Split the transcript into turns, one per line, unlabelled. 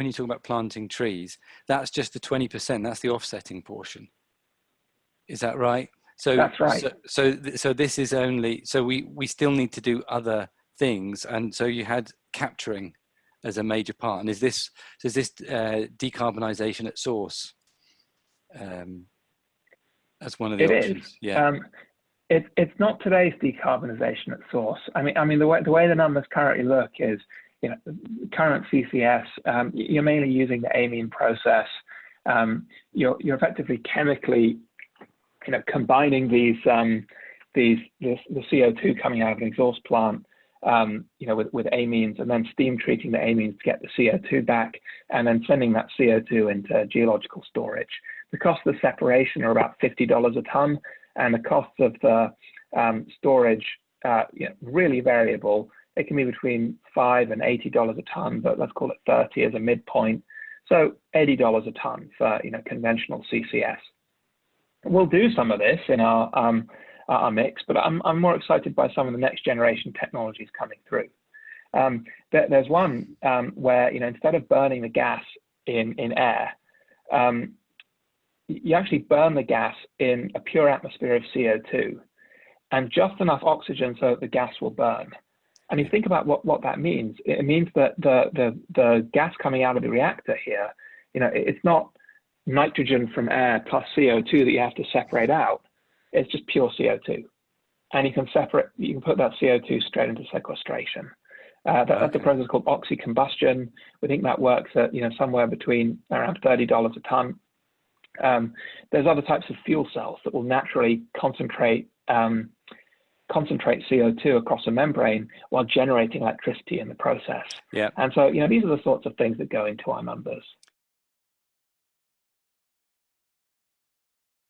when you talk about planting trees, that's just the 20%. That's the offsetting portion. Is that right? So
that's right.
So this is only, so we still need to do other things, and so you had capturing as a major part. And is this decarbonisation at source as one of the options?
Is.
Yeah.
It's not today's decarbonisation at source. I mean the way the numbers currently look is, current CCS, you're mainly using the amine process. You're effectively chemically, combining the CO2 coming out of an exhaust plant, with amines, and then steam treating the amines to get the CO2 back, and then sending that CO2 into geological storage. The cost of the separation are about $50 a ton, and the costs of the storage, really variable. It can be between $5 and $80 a ton, but let's call it 30 as a midpoint. So $80 a ton for conventional CCS. We'll do some of this in our mix, but I'm more excited by some of the next generation technologies coming through. There's one where instead of burning the gas in air, you actually burn the gas in a pure atmosphere of CO2 and just enough oxygen so that the gas will burn. And you think about what that means. It means that the gas coming out of the reactor here, it's not nitrogen from air plus CO2 that you have to separate out. It's just pure CO2. And you can put that CO2 straight into sequestration. That's a process called oxycombustion. We think that works at somewhere between around $30 a ton. There's other types of fuel cells that will naturally concentrate CO2 across a membrane while generating electricity in the process.
Yeah.
And so, these are the sorts of things that go into our numbers.